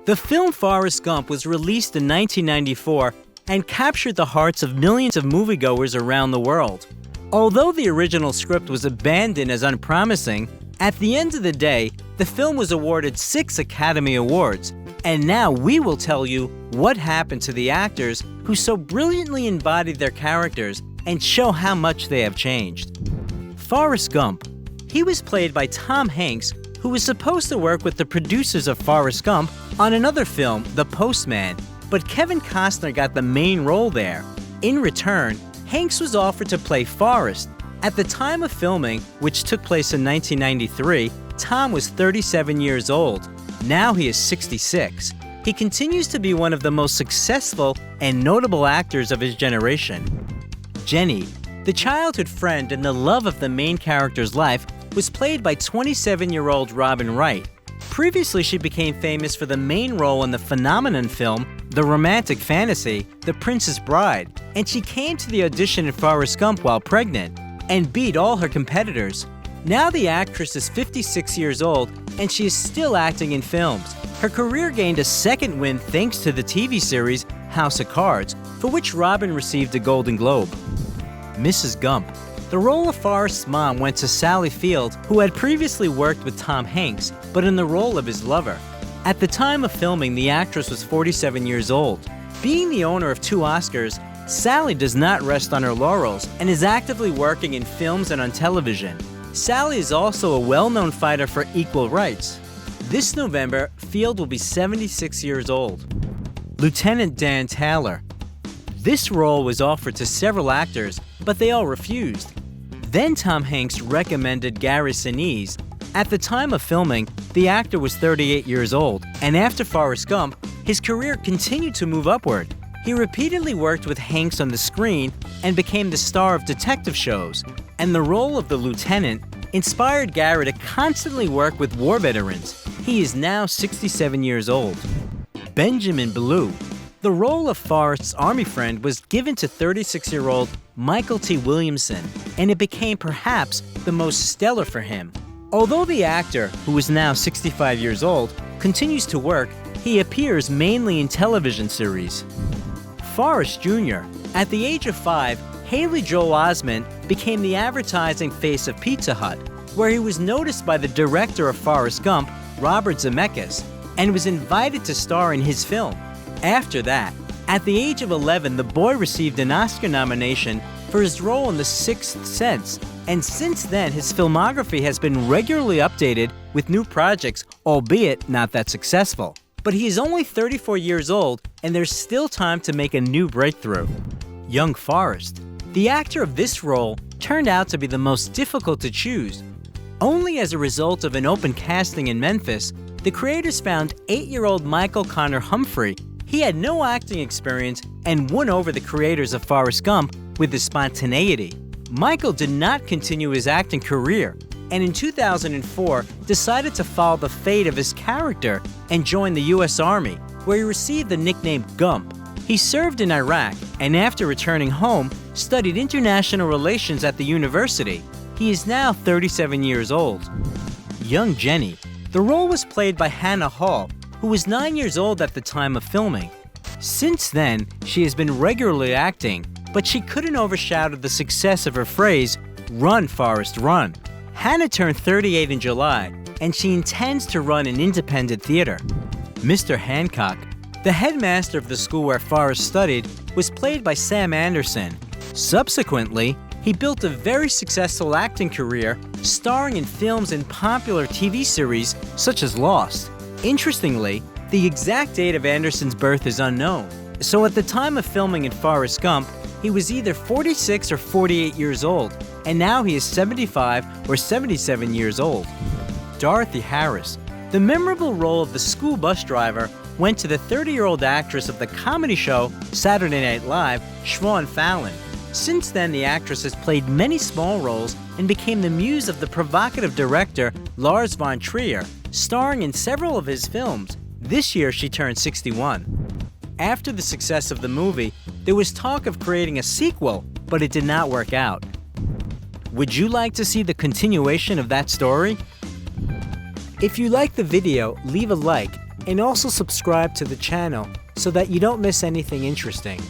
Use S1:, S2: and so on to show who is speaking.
S1: The film Forrest Gump was released in 1994 and captured the hearts of millions of moviegoers around the world. Although the original script was abandoned as unpromising, at the end of the day, the film was awarded 6 Academy Awards. And now we will tell you what happened to the actors who so brilliantly embodied their characters and show how much they have changed. Forrest Gump. He was played by Tom Hanks, who was supposed to work with the producers of Forrest Gump on another film, The Postman, but Kevin Costner got the main role there. In return, Hanks was offered to play Forrest. At the time of filming, which took place in 1993, Tom was 37 years old. Now he is 66. He continues to be one of the most successful and notable actors of his generation. Jenny, the childhood friend and the love of the main character's life, was played by 27-year-old Robin Wright. Previously, she became famous for the main role in the phenomenon film, the romantic fantasy, The Princess Bride, and she came to the audition in Forrest Gump while pregnant and beat all her competitors. Now the actress is 56 years old and she is still acting in films. Her career gained a second wind thanks to the TV series House of Cards, for which Robin received a Golden Globe. Mrs. Gump. The role of Forrest's mom went to Sally Field, who had previously worked with Tom Hanks, but in the role of his lover. At the time of filming, the actress was 47 years old. Being the owner of 2 Oscars, Sally does not rest on her laurels and is actively working in films and on television. Sally is also a well-known fighter for equal rights. This November, Field will be 76 years old. Lieutenant Dan Taylor. This role was offered to several actors, but they all refused. Then Tom Hanks recommended Gary Sinise. At the time of filming, the actor was 38 years old, and after Forrest Gump, his career continued to move upward. He repeatedly worked with Hanks on the screen and became the star of detective shows, and the role of the lieutenant inspired Gary to constantly work with war veterans. He is now 67 years old. Benjamin Blue. The role of Forrest's army friend was given to 36-year-old Michael T. Williamson, and it became perhaps the most stellar for him. Although the actor, who is now 65 years old, continues to work, he appears mainly in television series. Forrest Jr. At the age of 5, Haley Joel Osment became the advertising face of Pizza Hut, where he was noticed by the director of Forrest Gump, Robert Zemeckis, and was invited to star in his film. After that, at the age of 11, the boy received an Oscar nomination for his role in The Sixth Sense, and since then his filmography has been regularly updated with new projects, albeit not that successful. But he is only 34 years old, and there's still time to make a new breakthrough. Young Forrest. The actor of this role turned out to be the most difficult to choose. Only as a result of an open casting in Memphis, the creators found 8-year-old Michael Connor Humphrey. He had no acting experience and won over the creators of Forrest Gump with his spontaneity. Michael did not continue his acting career, and in 2004 decided to follow the fate of his character and join the U.S. Army, where he received the nickname Gump. He served in Iraq, and after returning home, studied international relations at the university. He is now 37 years old. Young Jenny. The role was played by Hannah Hall, who was 9 years old at the time of filming. Since then, she has been regularly acting, but she couldn't overshadow the success of her phrase, "Run, Forrest, run." Hannah turned 38 in July, and she intends to run an independent theater. Mr. Hancock. The headmaster of the school where Forrest studied was played by Sam Anderson. Subsequently, he built a very successful acting career, starring in films and popular TV series such as Lost. Interestingly, the exact date of Anderson's birth is unknown, so at the time of filming in Forrest Gump, he was either 46 or 48 years old, and now he is 75 or 77 years old. Dorothy Harris. The memorable role of the school bus driver went to the 30-year-old actress of the comedy show Saturday Night Live, Siobhan Fallon. Since then, the actress has played many small roles and became the muse of the provocative director Lars von Trier, starring in several of his films. This year, she turned 61. After the success of the movie, there was talk of creating a sequel, but it did not work out. Would you like to see the continuation of that story? If you liked the video, leave a like and also subscribe to the channel so that you don't miss anything interesting.